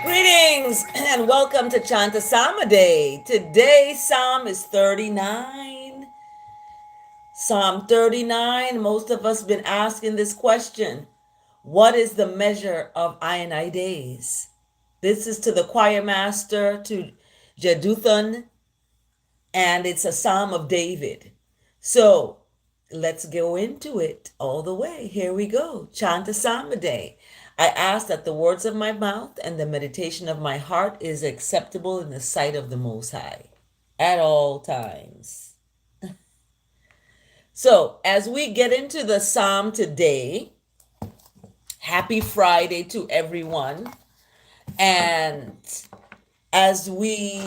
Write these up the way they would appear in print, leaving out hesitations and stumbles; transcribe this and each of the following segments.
Greetings and welcome to Chant Day. Today's Psalm is 39. Psalm 39. Most of us been asking this question. What is the measure of I days? This is to the choir master, to Jeduthun, and it's a Psalm of David. So let's go into it all the way. Here we go. Chant Day. I ask that the words of my mouth and the meditation of my heart is acceptable in the sight of the Most High at all times. So, as we get into the Psalm today, happy Friday to everyone. And as we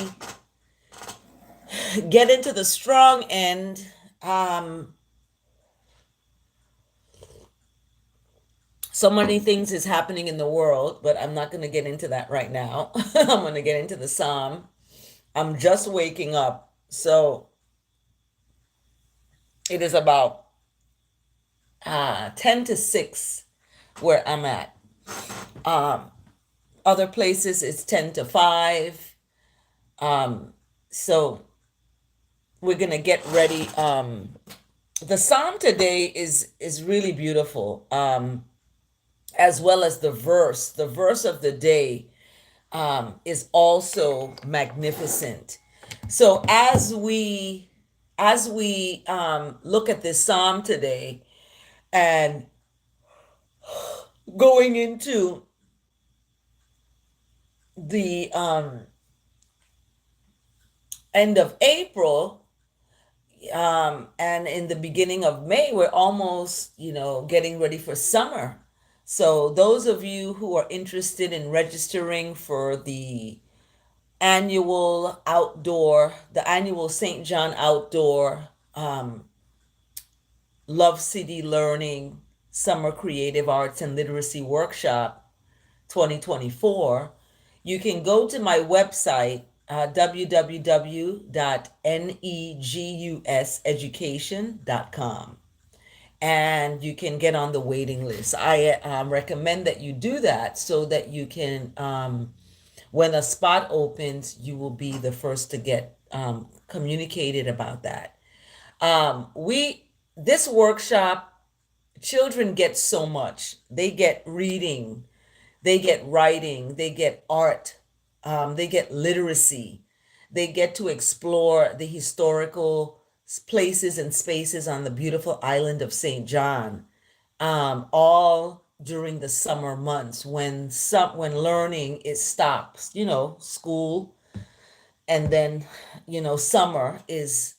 get into the strong end, so many things is happening in the world, but I'm not going to get into that right now. I'm going to get into the Psalm. I'm just waking up. So it is about 10 to 6 where I'm at. Other places it's 10 to 5. So we're going to get ready. The Psalm today is really beautiful. As well as the verse. The verse of the day is also magnificent. So as we look at this Psalm today and going into the end of April, and in the beginning of May, we're almost, getting ready for summer. So those of you who are interested in registering for the annual St. John Outdoor Love City Learning Summer Creative Arts and Literacy Workshop 2024, you can go to my website, www.neguseducation.com, and you can get on the waiting list. I recommend that you do that so that you can, when a spot opens, you will be the first to get communicated about that. This workshop, children get so much. They get reading, they get writing, they get art, they get literacy, they get to explore the historical places and spaces on the beautiful island of St. John, all during the summer months when learning it stops, school, and then summer is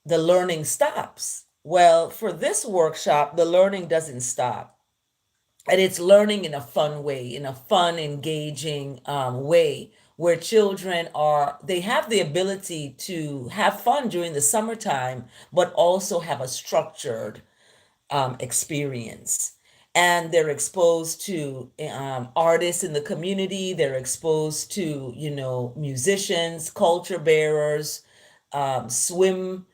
the learning stops. Well, for this workshop, the learning doesn't stop. And it's learning in a fun way, in a fun, engaging way, where they have the ability to have fun during the summertime, but also have a structured experience. And they're exposed to artists in the community. They're exposed to, musicians, culture bearers, swimming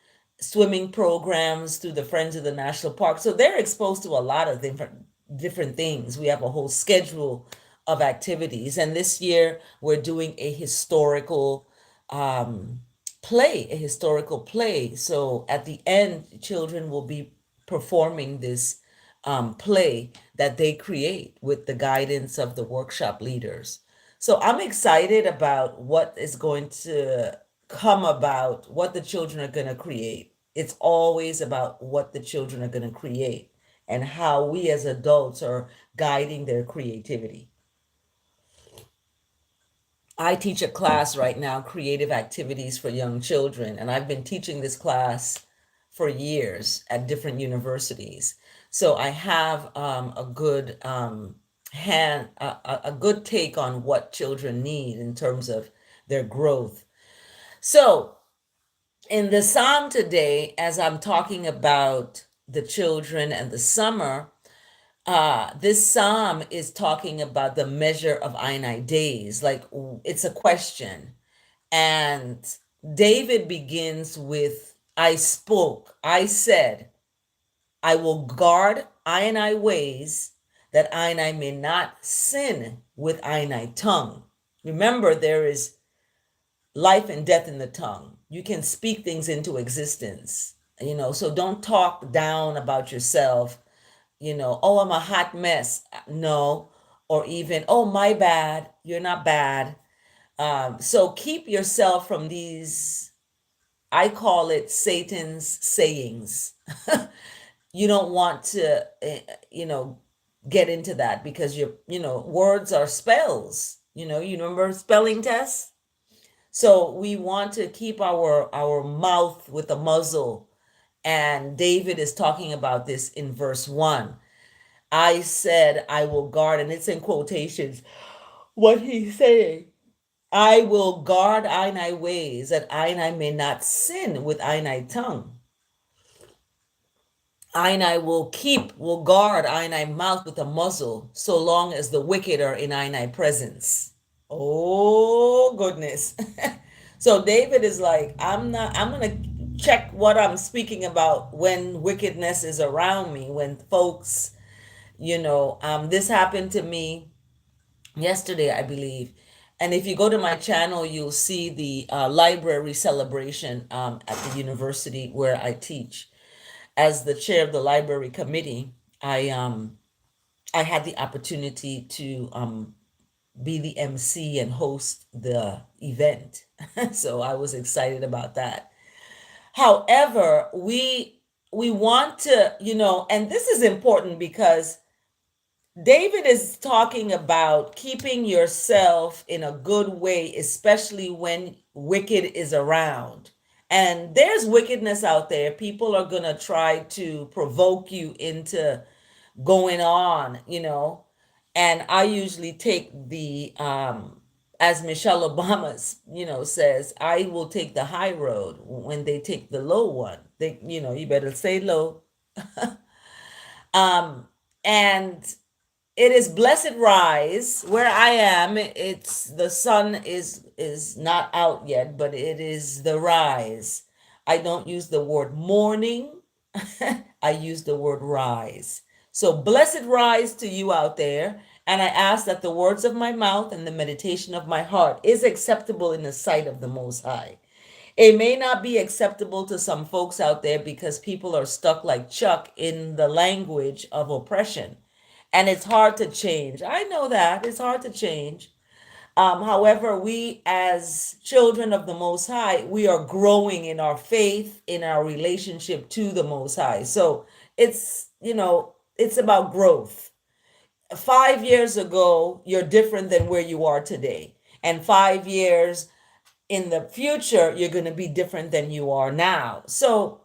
programs through the Friends of the National Park. So they're exposed to a lot of different things. We have a whole schedule of activities. And this year we're doing a historical play. So at the end, children will be performing this play that they create with the guidance of the workshop leaders. So I'm excited about what is going to come about, what the children are going to create. It's always about what the children are going to create and how we as adults are guiding their creativity. I teach a class right now, creative activities for young children, and I've been teaching this class for years at different universities. So I have a good a good take on what children need in terms of their growth. So in the Psalm today, as I'm talking about the children and the summer, this Psalm is talking about the measure of days. Like, it's a question. And David begins with, I spoke, I said, I will guard I and I ways, that I and I may not sin with I and I tongue. Remember, there is life and death in the tongue. You can speak things into existence, so don't talk down about yourself, oh, I'm a hot mess. No. Or even, oh, my bad. You're not bad. So keep yourself from these, I call it Satan's sayings. You don't want to, get into that, because words are spells. You remember spelling tests? So we want to keep our mouth with a muzzle. And David is talking about this in verse 1. I said, I will guard, and it's in quotations. What he's saying, I will guard I and I ways, that I and I may not sin with I and I tongue. I and I will guard I and I mouth with a muzzle, so long as the wicked are in I and I presence. Oh, goodness. So David is like, I'm going to check what I'm speaking about when wickedness is around me, when folks, this happened to me yesterday, I believe. And if you go to my channel, you'll see the library celebration at the university where I teach. As the chair of the library committee, I had the opportunity to be the MC and host the event. So I was excited about that. However, we want to, and this is important because David is talking about keeping yourself in a good way, especially when wicked is around. And there's wickedness out there. People are going to try to provoke you into going on, And I usually take the, as Michelle Obama, says, I will take the high road when they take the low one. You better stay low. And it is blessed rise where I am. It's the sun is not out yet, but it is the rise. I don't use the word morning. I use the word rise. So blessed rise to you out there. And I ask that the words of my mouth and the meditation of my heart is acceptable in the sight of the Most High. It may not be acceptable to some folks out there because people are stuck like Chuck in the language of oppression. And it's hard to change. I know that it's hard to change. However, we as children of the Most High, we are growing in our faith, in our relationship to the Most High. So it's about growth. 5 years ago, you're different than where you are today. And 5 years in the future, you're going to be different than you are now. So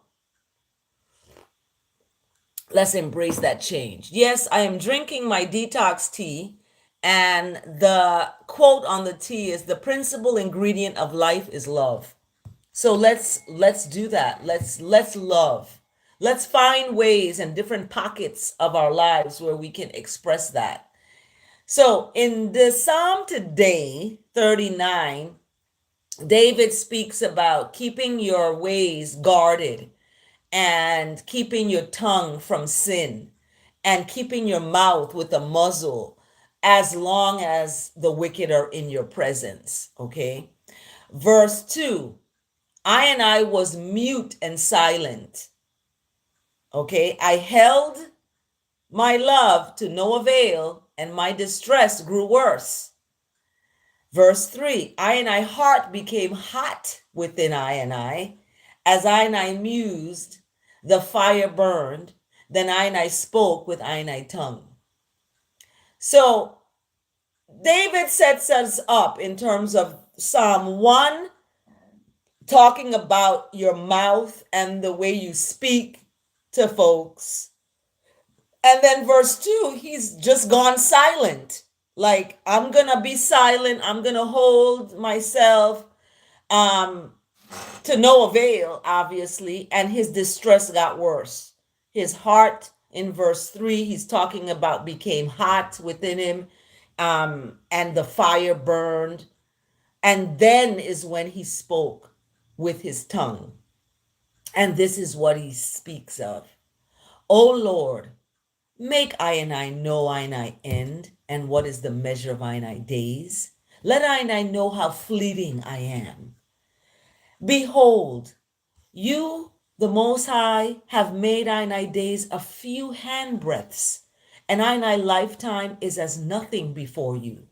let's embrace that change. Yes, I am drinking my detox tea, and the quote on the tea is, the principal ingredient of life is love. So let's do that. Let's love. Let's find ways and different pockets of our lives where we can express that. So in the Psalm today, 39, David speaks about keeping your ways guarded and keeping your tongue from sin and keeping your mouth with a muzzle as long as the wicked are in your presence. Okay. Verse 2, I and I was mute and silent. Okay. I held my love to no avail, and my distress grew worse. Verse 3, I and I heart became hot within I as I and I mused, the fire burned, then I and I spoke with I and I tongue. So David sets us up in terms of Psalm 1, talking about your mouth and the way you speak to folks. And then verse 2, he's just gone silent. Like, I'm going to be silent. I'm going to hold myself to no avail, obviously. And his distress got worse. His heart, in verse 3, he's talking about became hot within him, and the fire burned. And then is when he spoke. with his tongue. And this is what he speaks of. O Lord, make I know I end, and what is the measure of I days? Let I know how fleeting I am. Behold, you, the Most High, have made I days a few handbreadths, and I lifetime is as nothing before you.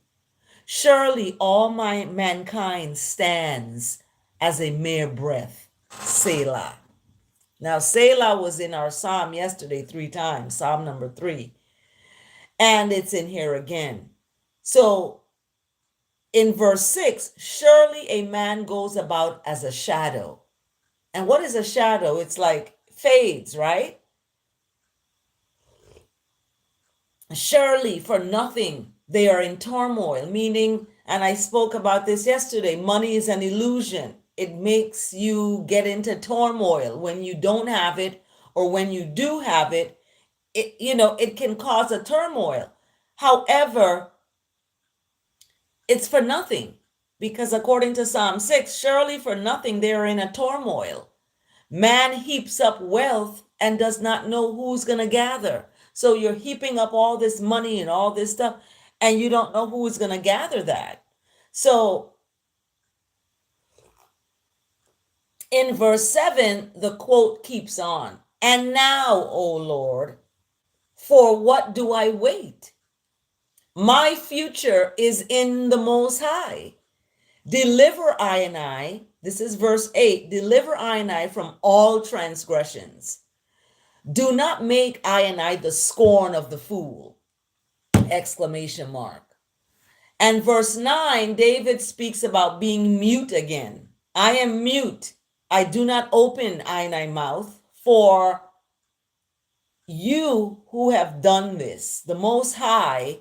Surely all my mankind stands as a mere breath. Selah. Now, Selah was in our psalm yesterday 3 times, psalm number 3, and it's in here again. So in verse 6, surely a man goes about as a shadow. And what is a shadow? It's like fades, right? Surely for nothing they are in turmoil, meaning, and I spoke about this yesterday, money is an illusion. It makes you get into turmoil when you don't have it, or when you do have it, it can cause a turmoil. However, it's for nothing, because according to Psalm 6, surely for nothing they are in a turmoil. Man heaps up wealth and does not know who's going to gather. So you're heaping up all this money and all this stuff, and you don't know who's going to gather that. So in verse 7, the quote keeps on. And now, O Lord, for what do I wait? My future is in the Most High. Deliver I, this is verse 8, deliver I from all transgressions. Do not make I the scorn of the fool! Exclamation mark. And verse 9, David speaks about being mute again. I am mute. I do not open I mouth, for you who have done this, the Most High,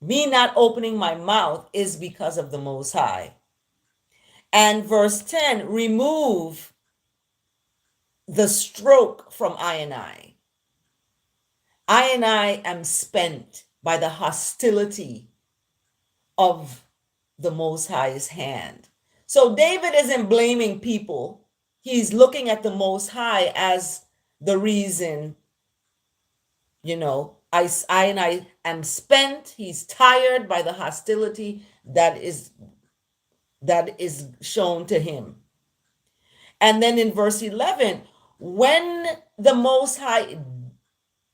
me not opening my mouth is because of the Most High. And verse 10, remove the stroke from I am spent by the hostility of the Most High's hand. So David isn't blaming people. He's looking at the Most High as the reason, I am spent. He's tired by the hostility that is shown to him. And then in verse 11, when the Most High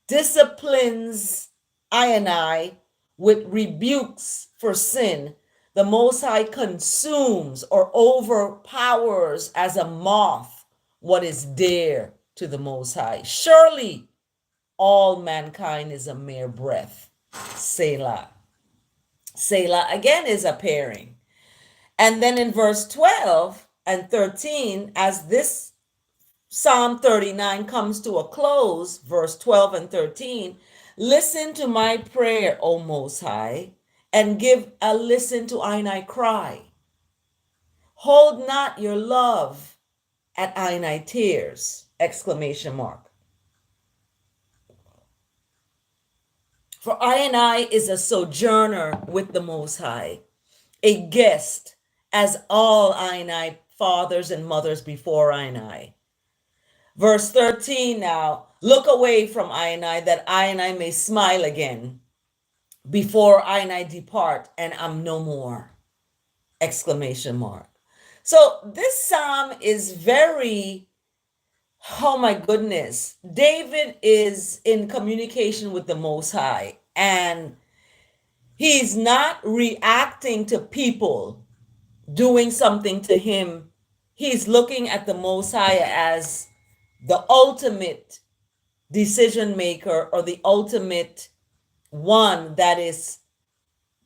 disciplines I with rebukes for sin, the Most High consumes or overpowers as a moth what is dear to the Most High. Surely all mankind is a mere breath. Selah. Selah again is a pairing. And then in verse 12 and 13, as this Psalm 39 comes to a close, verse 12 and 13, listen to my prayer, O Most High, and give a listen to I cry. Hold not your love at I tears! Exclamation mark. For I is a sojourner with the Most High, a guest, as all I fathers and mothers before I. Verse 13 now, look away from I that I may smile again before I depart and am no more! Exclamation mark. So this psalm is very, oh my goodness, David is in communication with the Most High, and he's not reacting to people doing something to him. He's looking at the Most High as the ultimate decision maker, or the ultimate one that is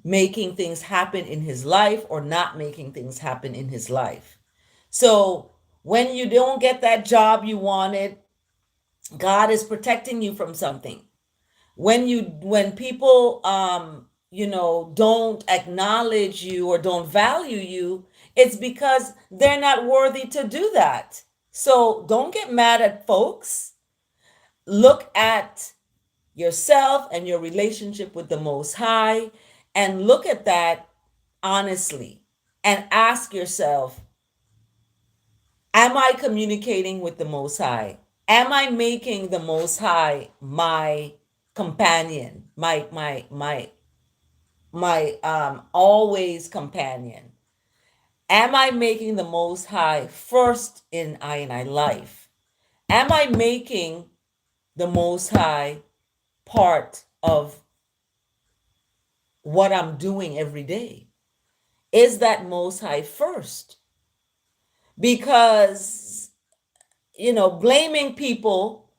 making things happen in his life or not making things happen in his life. So when you don't get that job you wanted, God is protecting you from something. When people don't acknowledge you or don't value you, it's because they're not worthy to do that. So don't get mad at folks. Look at yourself and your relationship with the Most High, and look at that honestly, and ask yourself, Am I communicating with the Most High? Am I making the Most High my companion, my always companion? Am I making the Most High first in I and I life? Am I making the Most High part of what I'm doing every day? Is that Most High first? Because, blaming people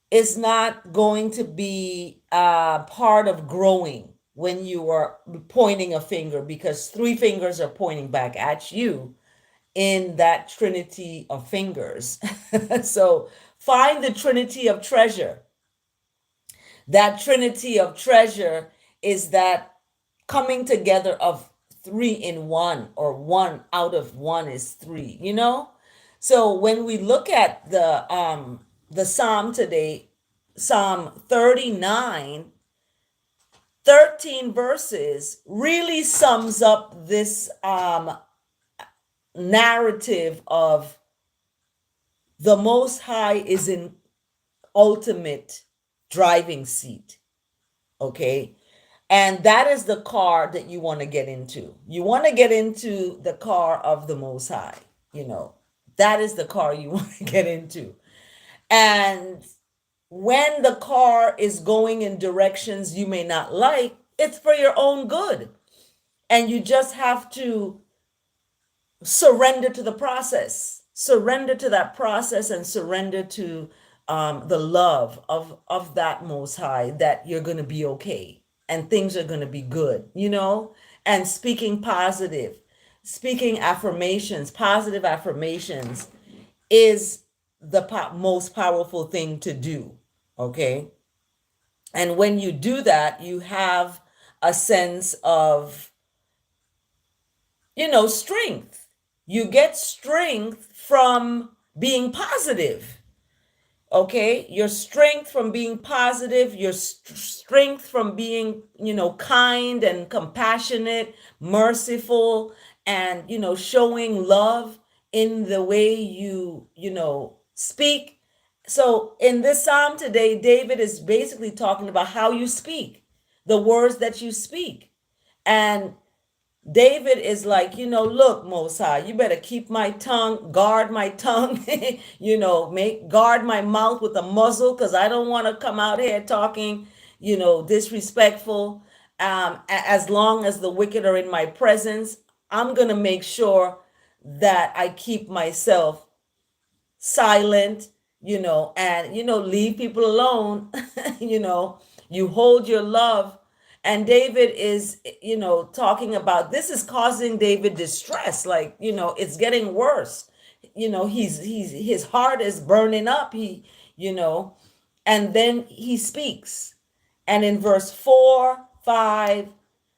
is not going to be part of growing when you are pointing a finger, because three fingers are pointing back at you in that trinity of fingers. So find the trinity of treasure. That trinity of treasure is that coming together of three in one, or one out of one is three. So when we look at the psalm today, Psalm 39, 13 verses really sums up this narrative of the Most High is in ultimate driving seat. Okay. And that is the car that you want to get into. You want to get into the car of the Most High. You know, that is the car you want to get into. And when the car is going in directions you may not like, it's for your own good. And you just have to surrender to the process, surrender to that process, and surrender to the love of that Most High, that you're going to be okay and things are going to be good. And speaking positive, speaking affirmations, positive affirmations is the most powerful thing to do. Okay. And when you do that, you have a sense of, strength. You get strength from being positive. Okay, your strength from being positive, your strength from being, kind and compassionate, merciful, and, showing love in the way you speak. So in this psalm today, David is basically talking about how you speak, the words that you speak. And David is like, look, Most High, you better keep my tongue, guard my tongue, make guard my mouth with a muzzle, because I don't want to come out here talking, disrespectful. As long as the wicked are in my presence, I'm going to make sure that I keep myself silent, and, leave people alone. you know, you hold your love. And David is, talking about this is causing David distress. Like, it's getting worse. His heart is burning up. And then he speaks. And in verse 4, 5,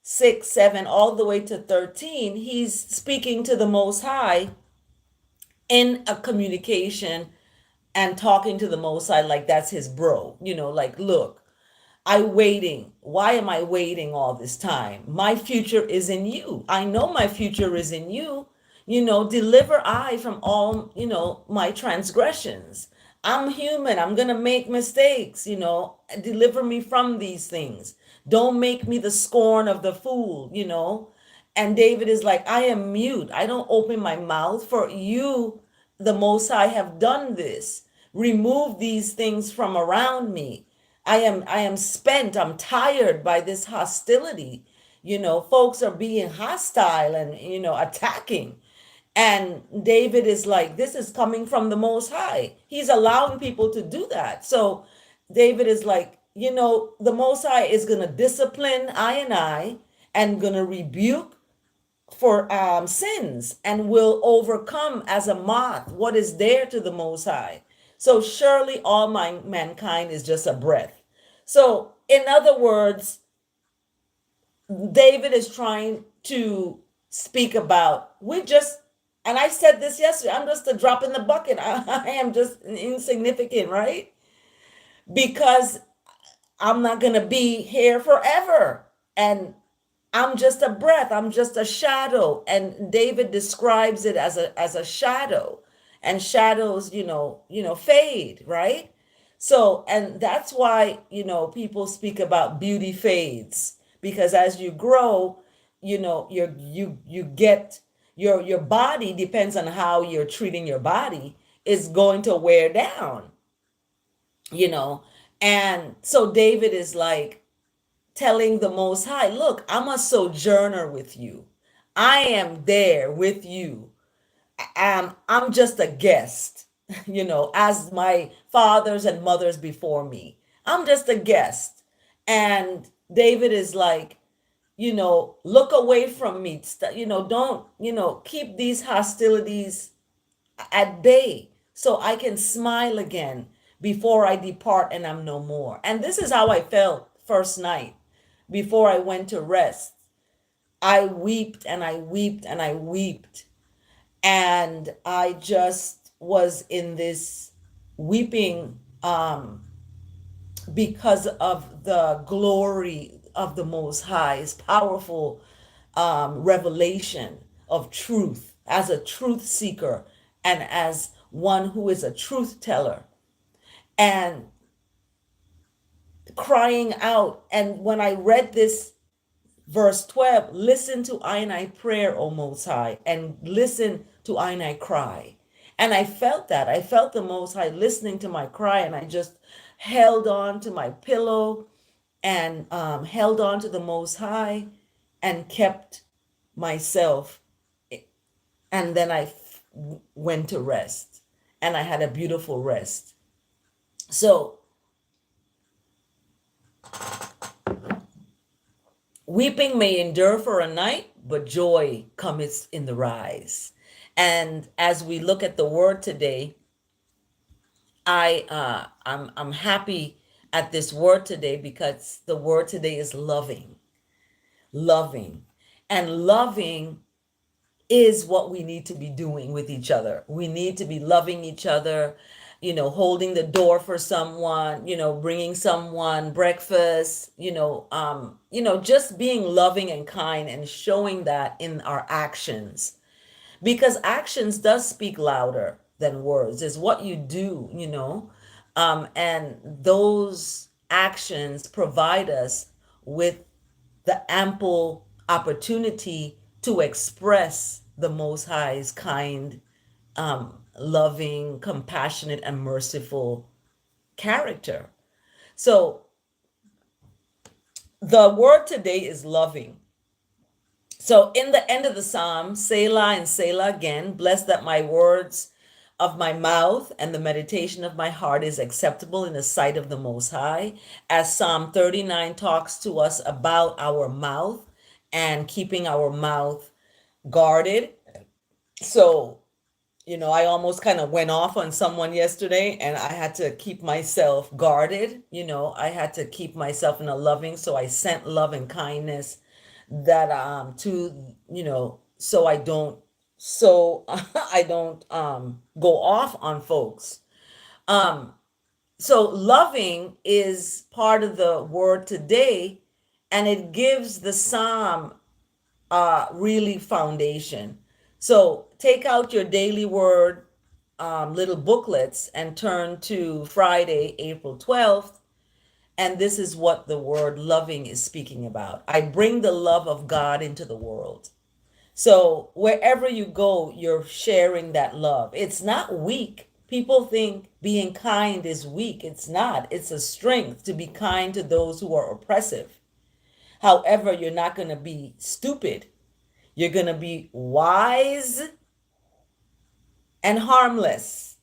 6, 7, all the way to 13, he's speaking to the Most High in a communication and talking to the Most High like that's his bro. Like, look, I'm waiting. Why am I waiting all this time? My future is in you. I know my future is in you. Deliver I from all, my transgressions. I'm human. I'm going to make mistakes, deliver me from these things. Don't make me the scorn of the fool. And David is like, I am mute. I don't open my mouth, for you, the Most High, have done this. Remove these things from around me. I am spent. I'm tired by this hostility. Folks are being hostile and, attacking. And David is like, this is coming from the Most High. He's allowing people to do that. So David is like, the Most High is going to discipline I and going to rebuke for sins, and will overcome as a moth what is there to the Most High. So surely all mankind is just a breath. So in other words, David is trying to speak about, and I said this yesterday, I'm just a drop in the bucket. I am just insignificant, right? Because I'm not going to be here forever. And I'm just a breath. I'm just a shadow. And David describes it as a shadow. and shadows, fade, right? So, and that's why, people speak about beauty fades, because as you grow, you get your body, depends on how you're treating your body, is going to wear down, you know. And so David is like telling the Most High, look, I'm a sojourner with you. I am there with you. I'm just a guest, as my fathers and mothers before me. I'm just a guest. And David is like, look away from me. Don't, keep these hostilities at bay so I can smile again before I depart and I'm no more. And this is how I felt first night before I went to rest. I wept and I wept and I wept. And I just was in this weeping, because of the glory of the Most High's powerful revelation of truth, as a truth seeker and as one who is a truth teller, and crying out. And when I read this verse 12, listen to I prayer, O Most High, and listen to I cry. And I felt that. I felt the Most High listening to my cry, and I just held on to my pillow and held on to the Most High and kept myself. And then went to rest, and I had a beautiful rest. So weeping may endure for a night, but joy cometh in the rise. And as we look at the word today, I'm happy at this word today, because the word today is loving. Loving. And loving is what we need to be doing with each other. We need to be loving each other, holding the door for someone, bringing someone breakfast, just being loving and kind, and showing that in our actions, because actions does speak louder than words. Is what you do, and those actions provide us with the ample opportunity to express the Most High's kind, loving, compassionate, and merciful character. So the word today is loving. So in the end of the psalm, Selah and Selah again, bless that my words of my mouth and the meditation of my heart is acceptable in the sight of the Most High. As Psalm 39 talks to us about our mouth and keeping our mouth guarded. So, I almost kind of went off on someone yesterday, and I had to keep myself guarded. I had to keep myself in a loving, so I sent love and kindness that to, so I don't I don't go off on folks. So loving is part of the word today, and it gives the psalm really foundation. So take out your daily word little booklets and turn to Friday, April 12th. And this is what the word loving is speaking about. I bring the love of God into the world. So wherever you go, you're sharing that love. It's not weak. People think being kind is weak. It's not. It's a strength to be kind to those who are oppressive. However, you're not going to be stupid. You're going to be wise and harmless,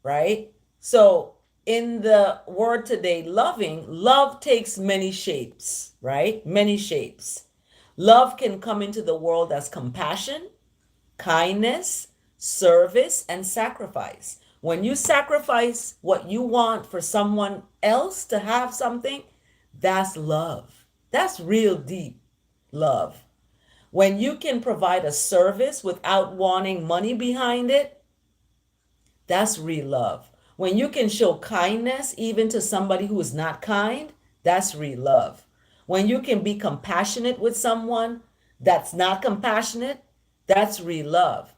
right? So in the word today, loving, love takes many shapes, right? Many shapes. Love can come into the world as compassion, kindness, service, and sacrifice. When you sacrifice what you want for someone else to have something, that's love. That's real deep love. When you can provide a service without wanting money behind it, that's real love. When you can show kindness even to somebody who is not kind, that's real love. When you can be compassionate with someone that's not compassionate, that's real love.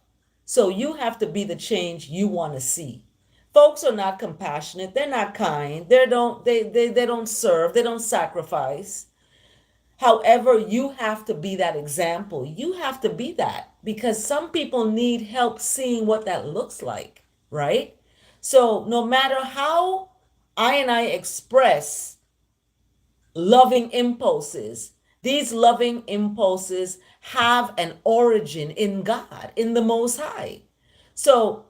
So you have to be the change you want to see. Folks are not compassionate, they're not kind, they don't serve, they don't sacrifice. However, you have to be that example. You have to be that because some people need help seeing what that looks like, right? So, no matter how I and I express loving impulses, these loving impulses have an origin in God, in the Most High. So,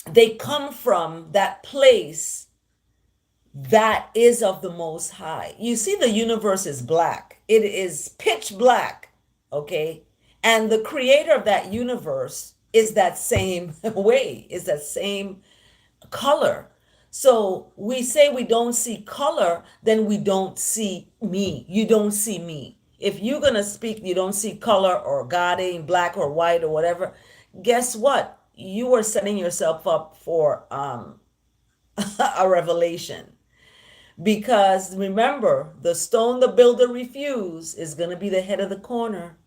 they come from that place that is of the Most High. You see, the universe is black, it is pitch black, okay? And the creator of that universe is that same way, is that same color. So we say we don't see color, then we don't see me. You don't see me. If you're going to speak, you don't see color or God ain't black or white or whatever, guess what? You are setting yourself up for a revelation. Because remember, the stone the builder refused is going to be the head of the corner.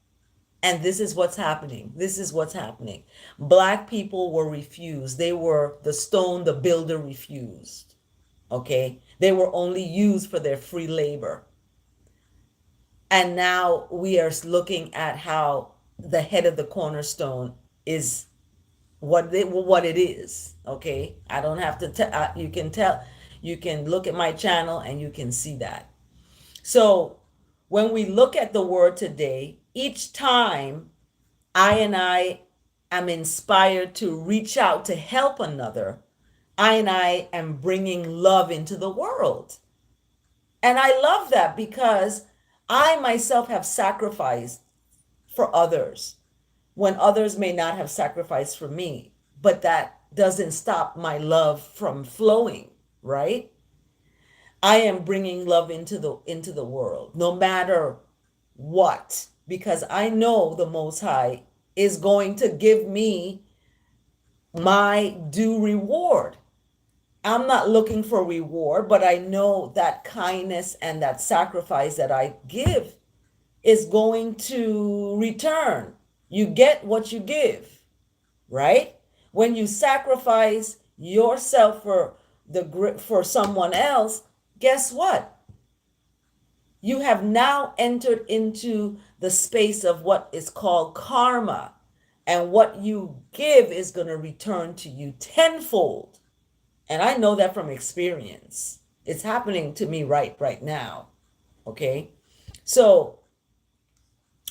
And this is what's happening. This is what's happening. Black people were refused. They were the stone the builder refused. Okay? They were only used for their free labor. And now we are looking at how the head of the cornerstone is what it is. Okay? I don't have to tell. You can tell. You can look at my channel and you can see that. So when we look at the word today, each time I am inspired to reach out to help another, I am bringing love into the world. And I love that because I myself have sacrificed for others when others may not have sacrificed for me. But that doesn't stop my love from flowing, right? I am bringing love into the world, no matter what, because I know the Most High is going to give me my due reward. I'm not looking for reward, but I know that kindness and that sacrifice that I give is going to return. You get what you give, right? When you sacrifice yourself for someone else, guess what? You have now entered into the space of what is called karma. And what you give is going to return to you tenfold. And I know that from experience. It's happening to me right now. Okay? So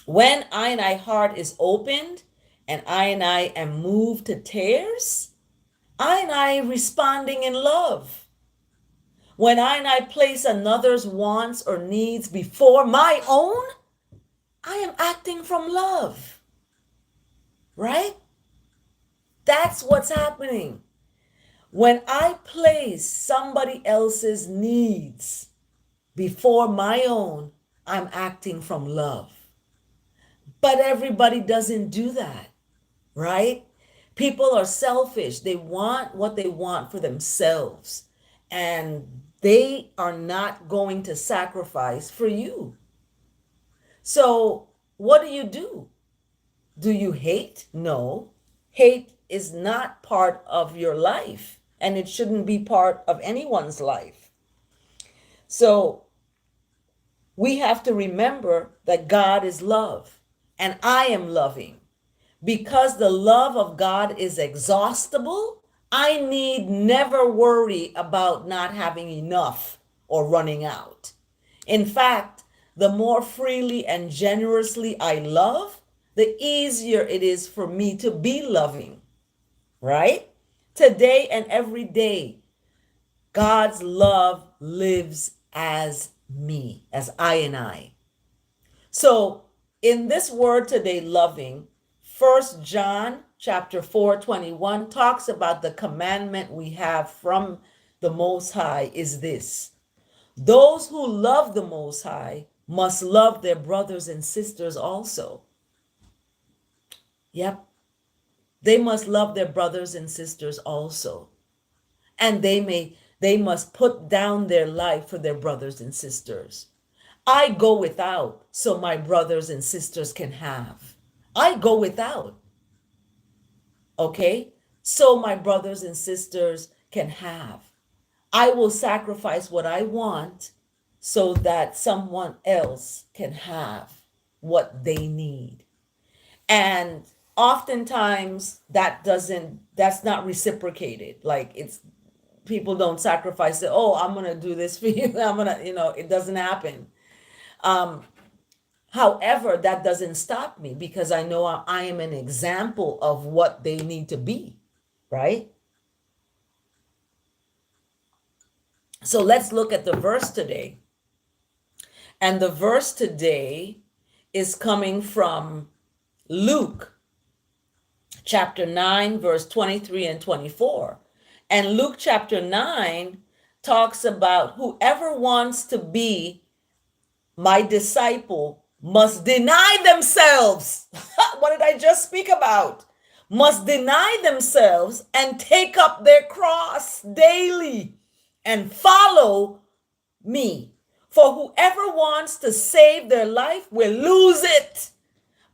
when I heart is opened and I am moved to tears, I responding in love. When I place another's wants or needs before my own, I am acting from love. Right? That's what's happening. When I place somebody else's needs before my own, I'm acting from love. But everybody doesn't do that, right? People are selfish. They want what they want for themselves. And they are not going to sacrifice for you. So what do? Do you hate? No. Hate is not part of your life, and it shouldn't be part of anyone's life. So we have to remember that God is love, and I am loving. Because the love of God is exhaustible, I need never worry about not having enough or running out. In fact, the more freely and generously I love, the easier it is for me to be loving, right? Today and every day, God's love lives as me, as I. So in this word today, loving, 1 John chapter 4:21 talks about the commandment we have from the Most High is this: those who love the Most High must love their brothers and sisters also. Yep. They must love their brothers and sisters also. And they must put down their life for their brothers and sisters. I go without so my brothers and sisters can have. I go without. Okay? So my brothers and sisters can have. I will sacrifice what I want so that someone else can have what they need. And oftentimes that's not reciprocated. Like, it's people don't sacrifice it. Oh, I'm gonna do this for you. I'm gonna, it doesn't happen. However, that doesn't stop me, because I know I am an example of what they need to be, right? So let's look at the verse today. And the verse today is coming from Luke chapter 9, verse 23 and 24. And Luke chapter 9 talks about whoever wants to be my disciple must deny themselves. What did I just speak about? Must deny themselves and take up their cross daily and follow me. For whoever wants to save their life will lose it.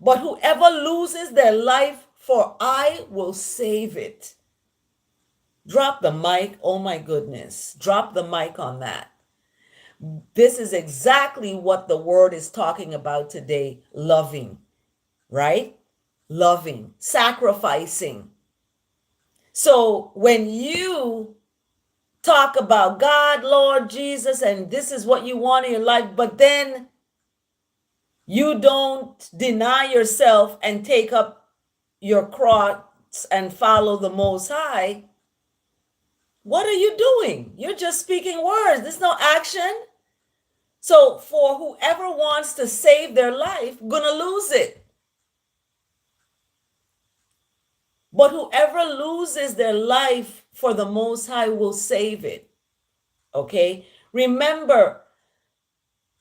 But whoever loses their life for I will save it. Drop the mic. Oh my goodness. Drop the mic on that. This is exactly what the word is talking about today. Loving, right? Loving, sacrificing. So when you talk about God, Lord Jesus, and this is what you want in your life, but then you don't deny yourself and take up your cross and follow the Most High, what are you doing? You're just speaking words. There's no action. So for whoever wants to save their life, gonna lose it. But whoever loses their life for the Most High will save it. Okay? Remember,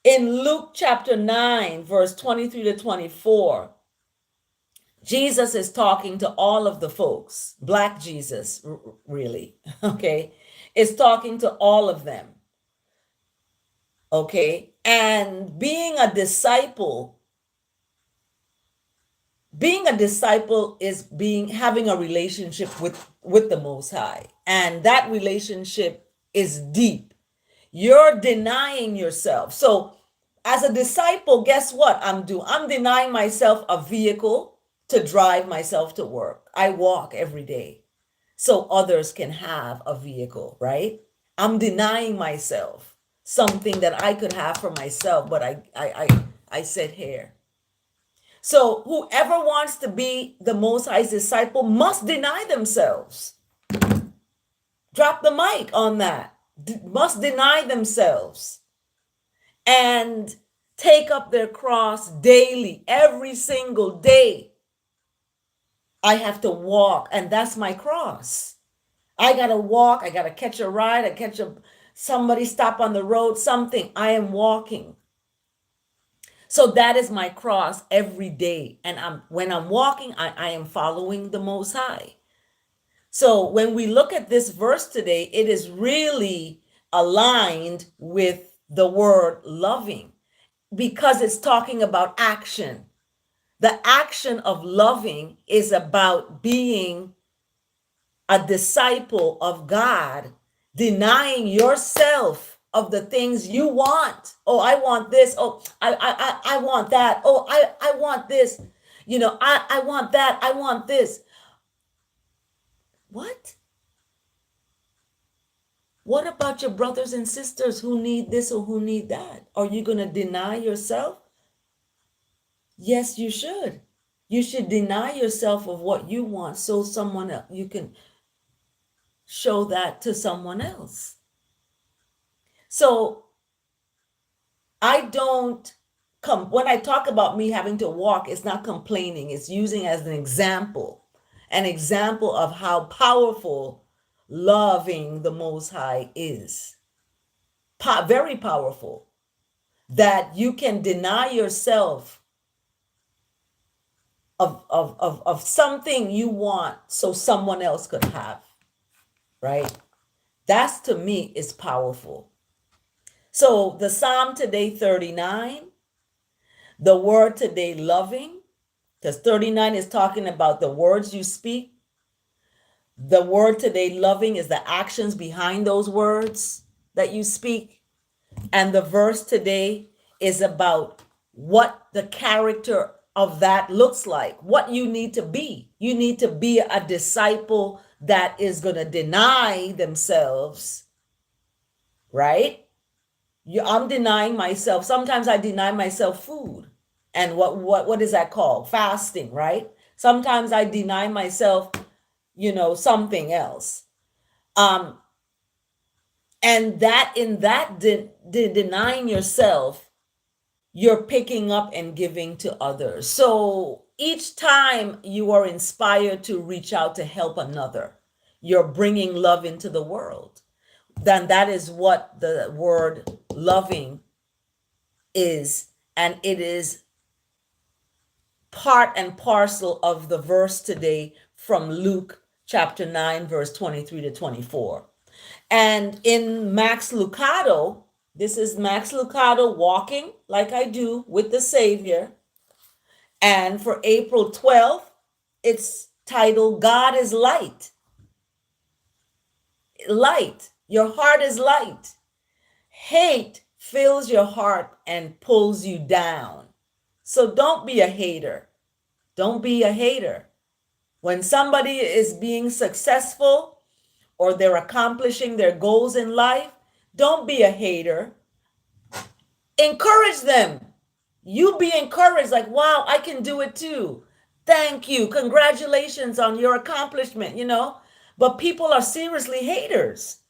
in Luke chapter 9, verse 23 to 24, Jesus is talking to all of the folks. Black Jesus, really, okay, is talking to all of them. Okay? And being a disciple is having a relationship with the Most High. And that relationship is deep. You're denying yourself. So as a disciple, guess what I'm denying myself a vehicle to drive myself to work. I walk every day so others can have a vehicle, right? I'm denying myself something that I could have for myself, but I sit here. So whoever wants to be the Most High's disciple must deny themselves. Drop the mic on that. Must deny themselves and take up their cross daily, every single day. I have to walk, and that's my cross. I gotta walk. I gotta catch a ride. Somebody stop on the road, something. I am walking. So that is my cross every day. And when I'm walking, I am following the Most High. So when we look at this verse today, it is really aligned with the word loving, because it's talking about action. The action of loving is about being a disciple of God, denying yourself of the things you want. Oh, I want this. Oh, I want that. Oh, I want this. I want that. I want this. What? What about your brothers and sisters who need this or who need that? Are you going to deny yourself? Yes, you should. You should deny yourself of what you want so someone else, you can show that to someone else. So I don't when I talk about me having to walk, it's not complaining. It's using as an example of how powerful loving the Most High is. Very powerful. That you can deny yourself of something you want so someone else could have, right? That's, to me, is powerful. So the Psalm today, 39, the word today, loving, because 39 is talking about the words you speak. The word today, loving, is the actions behind those words that you speak. And the verse today is about what the character of that looks like, what you need to be. You need to be a disciple that is going to deny themselves, right? I'm denying myself. Sometimes I deny myself food. And what is that called? Fasting, right? Sometimes I deny myself, something else. Um, and that in that denying yourself, you're picking up and giving to others. So each time you are inspired to reach out to help another, you're bringing love into the world. Then that is what the word loving is. And it is part and parcel of the verse today from Luke chapter 9, verse 23 to 24. And in Max Lucado, this is Max Lucado walking like I do with the Savior. And for April 12th, it's titled God is Light. Light. Your heart is light. Hate fills your heart and pulls you down. So don't be a hater. Don't be a hater. When somebody is being successful or they're accomplishing their goals in life, don't be a hater. Encourage them. You be encouraged, like, wow, I can do it too. Thank you. Congratulations on your accomplishment. But people are seriously haters.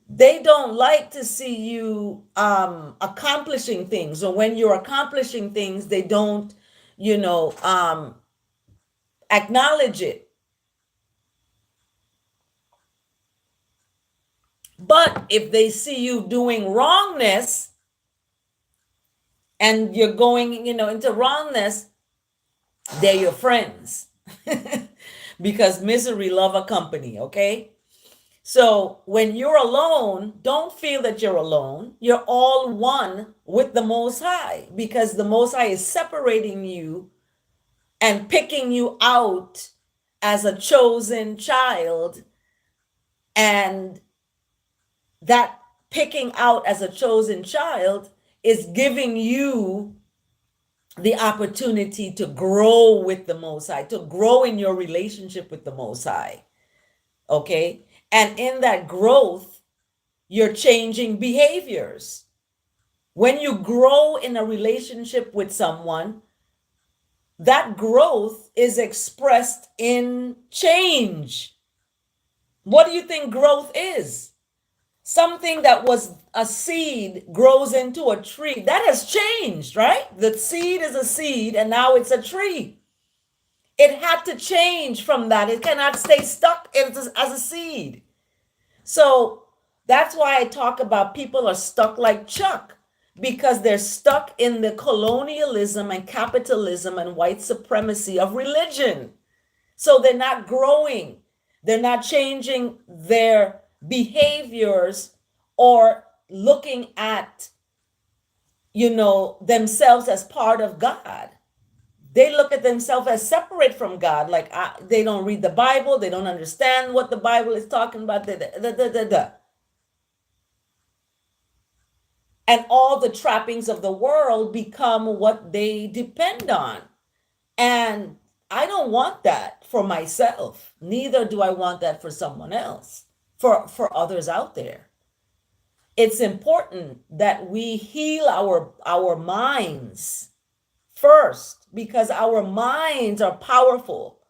They don't like to see you accomplishing things. Or when you're accomplishing things, they don't, acknowledge it. But if they see you doing wrongness and you're going, into wrongness, they're your friends. Because misery love a company, okay? So when you're alone, don't feel that you're alone. You're all one with the Most High, because the Most High is separating you and picking you out as a chosen child. And that picking out as a chosen child is giving you the opportunity to grow with the Most High, to grow in your relationship with the Most High. Okay? And in that growth, you're changing behaviors. When you grow in a relationship with someone, that growth is expressed in change. What do you think growth is? Something that was a seed grows into a tree. That has changed, right? The seed is a seed and now it's a tree. It had to change from that. It cannot stay stuck as a seed. So that's why I talk about people are stuck like Chuck, because they're stuck in the colonialism and capitalism and white supremacy of religion. So they're not growing. They're not changing their behaviors or looking at, themselves as part of God. They look at themselves as separate from God. Like they don't read the Bible. They don't understand what the Bible is talking about. And all the trappings of the world become what they depend on. And I don't want that for myself. Neither do I want that for someone else, for others out there. It's important that we heal our minds first, because our minds are powerful.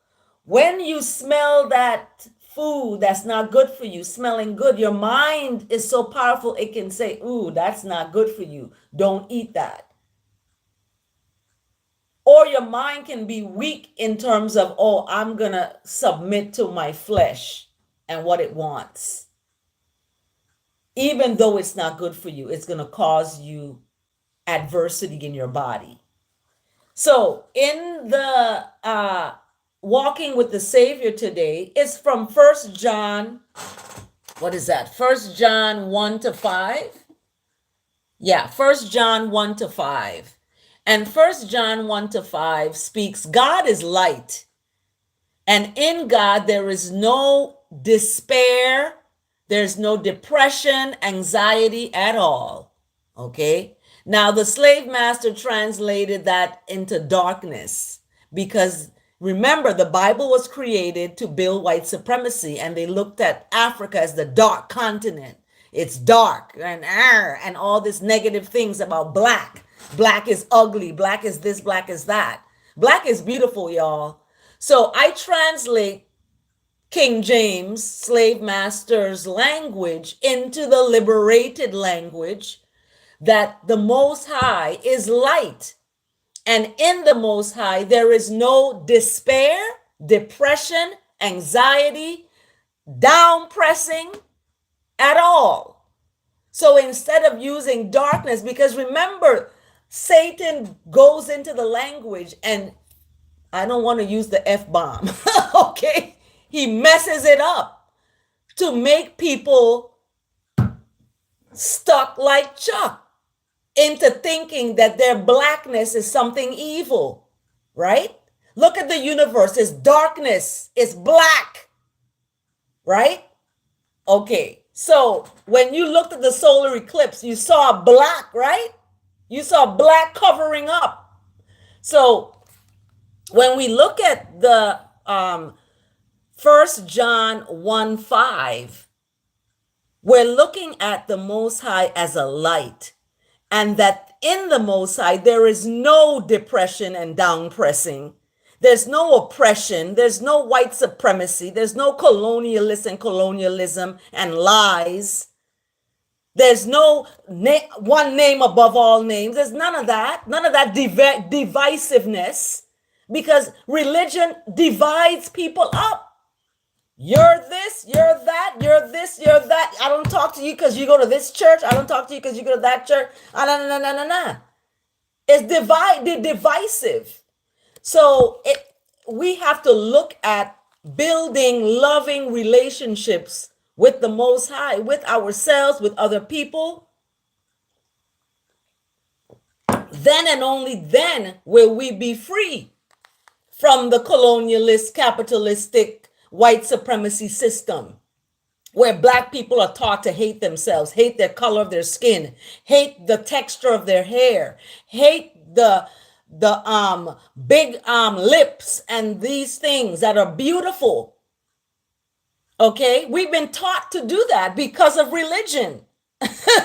When you smell that food that's not good for you, smelling good, your mind is so powerful it can say, ooh, that's not good for you. Don't eat that. Or your mind can be weak in terms of, oh, I'm going to submit to my flesh and what it wants. Even though it's not good for you, it's going to cause you adversity in your body. So in the walking with the Savior today, it's from 1 John, what is that? 1 John 1 to 5? Yeah, 1 John 1 to 5. And 1 John 1 to 5 speaks, God is light. And in God, there is no despair, there's no depression, anxiety at all. Okay? Now, the slave master translated that into darkness because remember, the Bible was created to build white supremacy, and they looked at Africa as the dark continent. It's dark and all these negative things about black. Black is ugly, black is this, black is that. Black is beautiful, y'all. So I translate King James, slave master's language, into the liberated language that the Most High is light. And in the Most High, there is no despair, depression, anxiety, down pressing at all. So instead of using darkness, because remember, Satan goes into the language, and I don't want to use the F-bomb, okay? He messes it up to make people stuck like Chuck into thinking that their blackness is something evil, right? Look at the universe. It's darkness. It's black, right? Okay, so when you looked at the solar eclipse, you saw black, right? You saw black covering up. So when we look at the 1 John 1:5, we're looking at the Most High as a light, and that in the Most High there is no depression and down pressing. There's no oppression. There's no white supremacy. There's no colonialism and lies. There's no one name above all names. There's none of that. None of that divisiveness, because religion divides people up. You're this, you're that, you're this, you're that. I don't talk to you because you go to this church. I don't talk to you because you go to that church. No. It's divisive. So we have to look at building loving relationships with the Most High, with ourselves, with other people. Then and only then will we be free from the colonialist, capitalistic, white supremacy system, where black people are taught to hate themselves, hate their color of their skin, hate the texture of their hair, hate the big lips and these things that are beautiful. Okay, we've been taught to do that because of religion.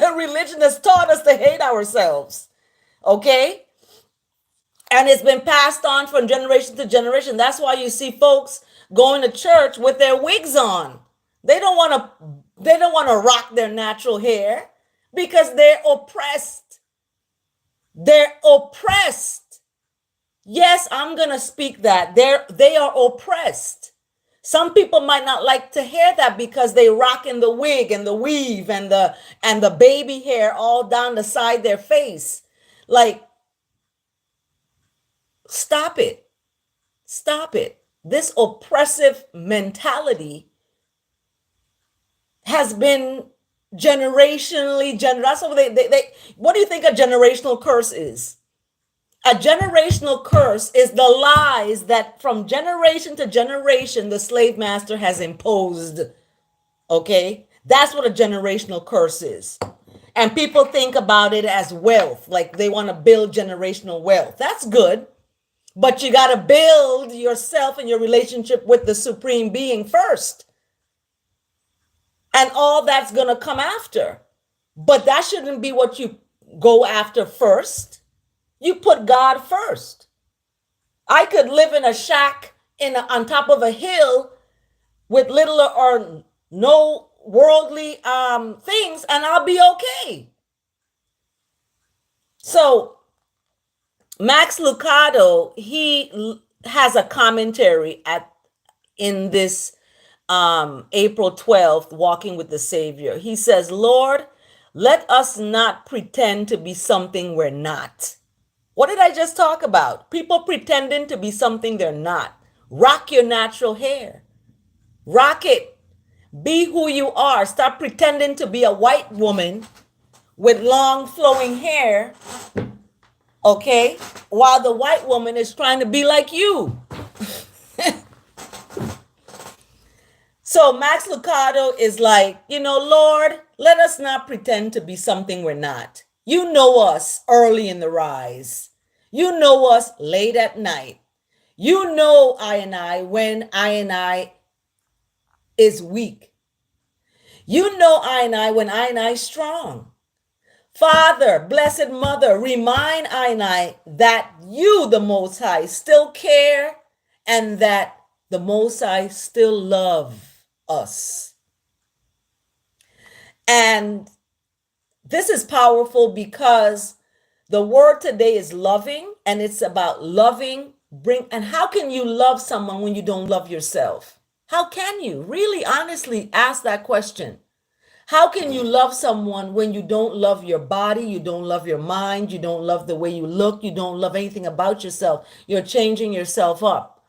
Religion has taught us to hate ourselves. Okay, and it's been passed on from generation to generation. That's why you see folks going to church with their wigs on. They don't want to rock their natural hair because they're oppressed. They're oppressed. Yes, I'm going to speak that. They are oppressed. Some people might not like to hear that because they rock in the wig and the weave and the baby hair all down the side of their face. Like, stop it. Stop it. This oppressive mentality has been generationally. That's what what do you think a generational curse is? A generational curse is the lies that from generation to generation the slave master has imposed. Okay? That's what a generational curse is. And people think about it as wealth, like they want to build generational wealth. That's good. But you got to build yourself and your relationship with the Supreme Being first. And all that's going to come after. But that shouldn't be what you go after first. You put God first. I could live in a shack on top of a hill with little or no worldly things, and I'll be okay. So Max Lucado, he has a commentary in this April 12th, Walking with the Savior. He says, Lord, let us not pretend to be something we're not. What did I just talk about? People pretending to be something they're not. Rock your natural hair. Rock it. Be who you are. Stop pretending to be a white woman with long flowing hair, okay, while the white woman is trying to be like you. So Max Lucado is like, Lord, let us not pretend to be something we're not. You know us early in the rise. You know us late at night. You know I when I is weak. You know I when I strong. Father, Blessed Mother, remind I that you, the Most High, still care and that the Most High still love us. And this is powerful because the word today is loving, and it's about loving. And how can you love someone when you don't love yourself? How can you really honestly ask that question? How can you love someone when you don't love your body, you don't love your mind, you don't love the way you look, you don't love anything about yourself? You're changing yourself up.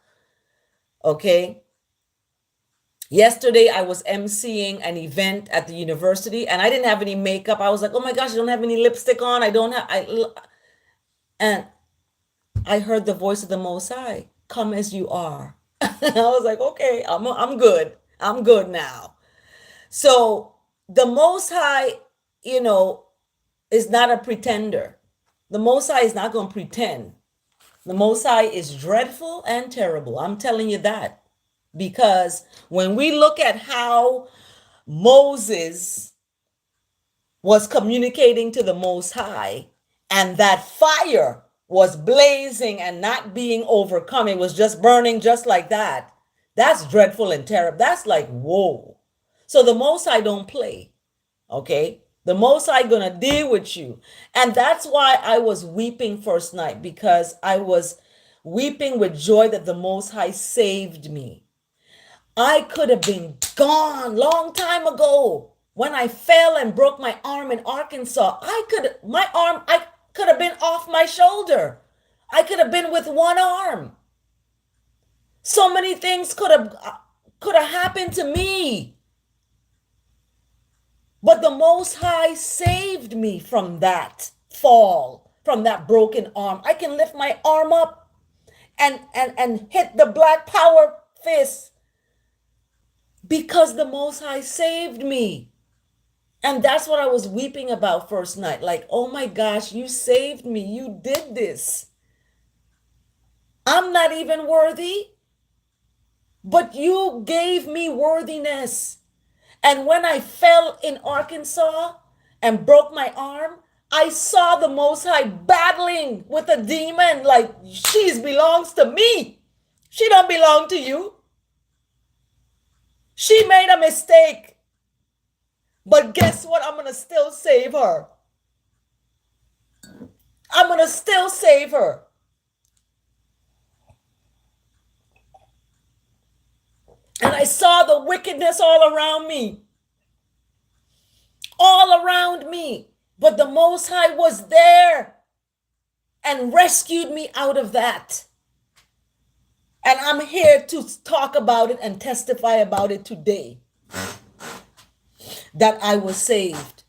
Okay? Yesterday, I was emceeing an event at the university and I didn't have any makeup. I was like, oh my gosh, I don't have any lipstick on. And I heard the voice of the Most High, come as you are. I was like, okay, I'm good. I'm good now. So the Most High, you know, is not a pretender. The Most High is not going to pretend. The Most High is dreadful and terrible. I'm telling you that. Because when we look at how Moses was communicating to the Most High, and that fire was blazing and not being overcome, it was just burning just like that. That's dreadful and terrible. That's like, whoa. So the Most High don't play. Okay, the Most High gonna deal with you. And that's why I was weeping first night, because I was weeping with joy that the Most High saved me. I could have been gone long time ago. When I fell and broke my arm in Arkansas, I could have been off my shoulder. I could have been with one arm. So many things could have happened to me. But the Most High saved me from that fall, from that broken arm. I can lift my arm up and hit the black power fist because the Most High saved me. And that's what I was weeping about first night. Like, oh my gosh, you saved me. You did this. I'm not even worthy, but you gave me worthiness. And when I fell in Arkansas and broke my arm, I saw the Most High battling with a demon like, she belongs to me. She don't belong to you. She made a mistake. But guess what? I'm going to still save her. I'm going to still save her. And I saw the wickedness all around me. All around me. But the Most High was there and rescued me out of that. And I'm here to talk about it and testify about it today. That I was saved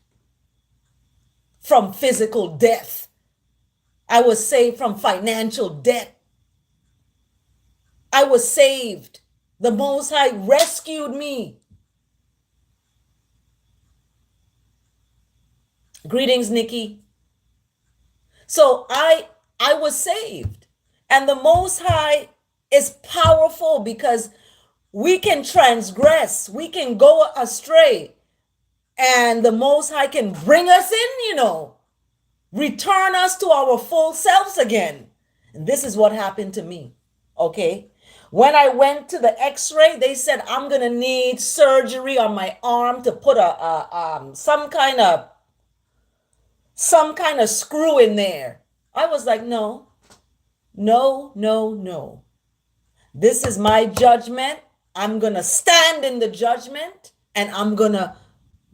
from physical death. I was saved from financial debt. I was saved. The Most High rescued me. Greetings, Nikki. So I was saved. And the Most High is powerful because we can transgress, we can go astray, and the Most High can bring us in, return us to our full selves again. And this is what happened to me. Okay. When I went to the x-ray, they said I'm going to need surgery on my arm to put some kind of screw in there. I was like, no, no, no, no. This is my judgment. I'm going to stand in the judgment and I'm going to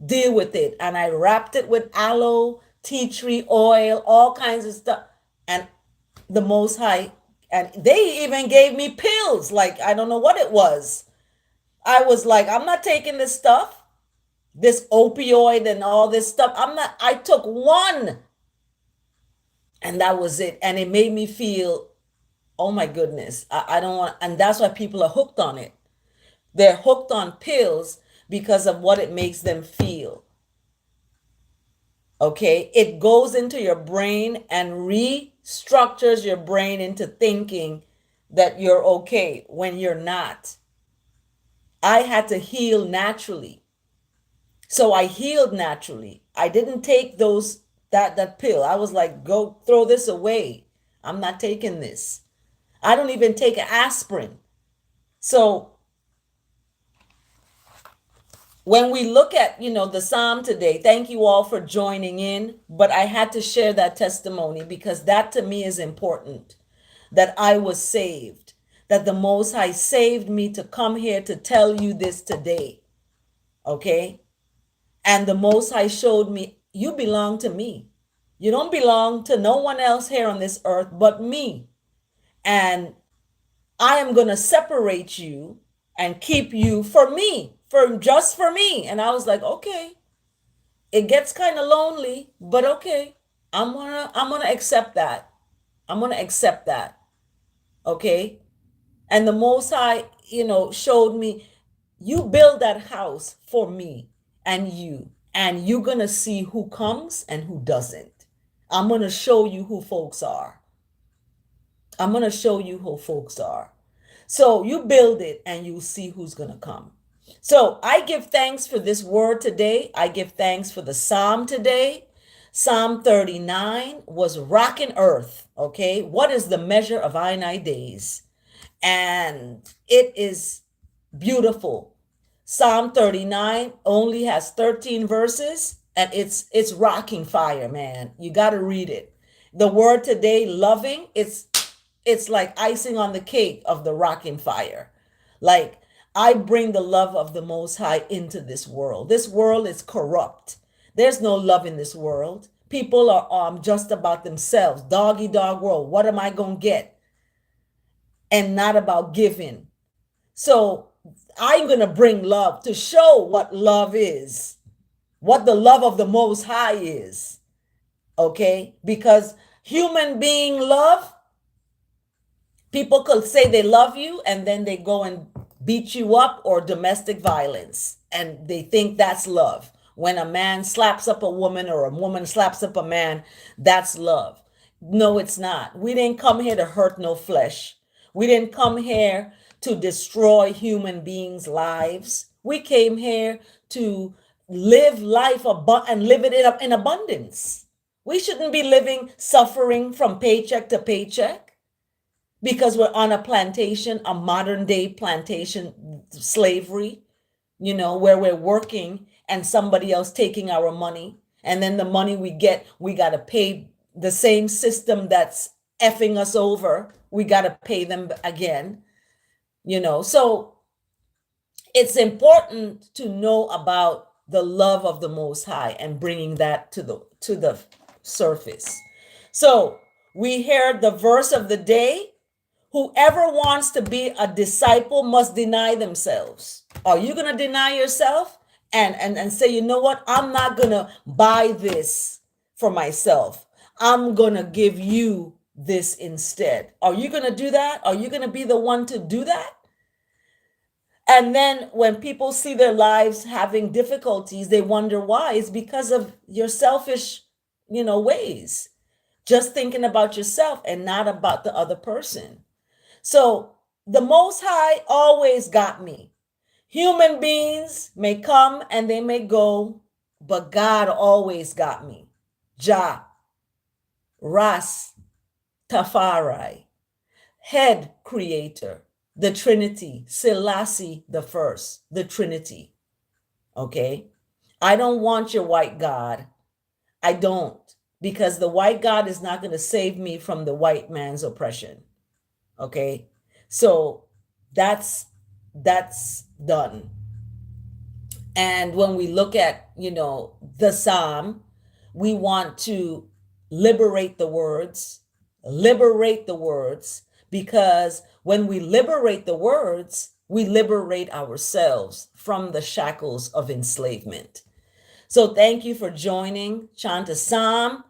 deal with it. And I wrapped it with aloe, tea tree oil, all kinds of stuff. And the Most High, and they even gave me pills. Like, I don't know what it was. I was like, I'm not taking this stuff, this opioid and all this stuff. I took one and that was it. And it made me feel, oh my goodness, I don't want, and that's why people are hooked on it. They're hooked on pills because of what it makes them feel. Okay? It goes into your brain and restructures your brain into thinking that you're okay when you're not. I had to heal naturally. So I healed naturally. I didn't take that pill. I was like, go throw this away. I'm not taking this. I don't even take aspirin. So when we look at, the Psalm today, thank you all for joining in, but I had to share that testimony because that to me is important, that I was saved, that the Most High saved me to come here to tell you this today. Okay? And the Most High showed me, you belong to me. You don't belong to no one else here on this earth but me. And I am going to separate you and keep you for me, for just for me. And I was like, okay, it gets kind of lonely, but okay. I'm going to accept that. I'm going to accept that. Okay? And the Most High, showed me, you build that house for me and you're going to see who comes and who doesn't. I'm going to show you who folks are. I'm going to show you who folks are. So you build it and you'll see who's going to come. So I give thanks for this word today. I give thanks for the Psalm today. Psalm 39 was rocking earth. Okay. What is the measure of I days? And it is beautiful. Psalm 39 only has 13 verses and it's rocking fire, man. You got to read it. The word today, loving, it's like icing on the cake of the rocking fire. Like, I bring the love of the Most High into this world. This world is corrupt. There's no love in this world. People are just about themselves. Doggy dog world. What am I going to get? And not about giving. So I'm going to bring love to show what love is, what the love of the Most High is. Okay? Because human being love, people could say they love you and then they go and beat you up, or domestic violence, and they think that's love. When a man slaps up a woman or a woman slaps up a man, that's love. No, it's not. We didn't come here to hurt no flesh. We didn't come here to destroy human beings' lives. We came here to live life and live it in abundance. We shouldn't be living suffering from paycheck to paycheck because we're on a plantation, a modern day plantation slavery, where we're working and somebody else taking our money. And then the money we get, we got to pay the same system that's effing us over. We got to pay them again, So it's important to know about the love of the Most High and bringing that to the surface. So we heard the verse of the day. Whoever wants to be a disciple must deny themselves. Are you going to deny yourself and say, you know what? I'm not going to buy this for myself. I'm going to give you this instead. Are you going to do that? Are you going to be the one to do that? And then when people see their lives having difficulties, they wonder why. It's because of your selfish, ways. Just thinking about yourself and not about the other person. So the Most High always got me. Human beings may come and they may go, but God always got me. Jah, Ras, Tafari, head creator, the Trinity, Selassie the first, the Trinity. Okay? I don't want your white God. I don't, because the white God is not going to save me from the white man's oppression. Okay, so that's done. And when we look at, the Psalm, we want to liberate the words, because when we liberate the words, we liberate ourselves from the shackles of enslavement. So thank you for joining Chant a Psalm.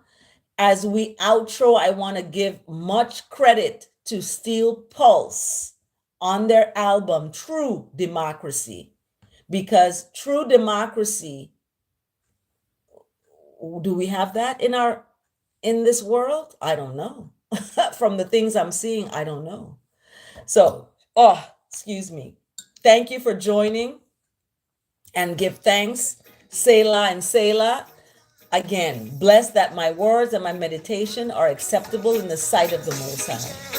As we outro, I want to give much credit to Steel Pulse on their album True Democracy, because true democracy, do we have that in this world? I don't know. From the things I'm seeing, I don't know. So, excuse me. Thank you for joining, and give thanks, Selah and Selah. Again, bless that my words and my meditation are acceptable in the sight of the Most High.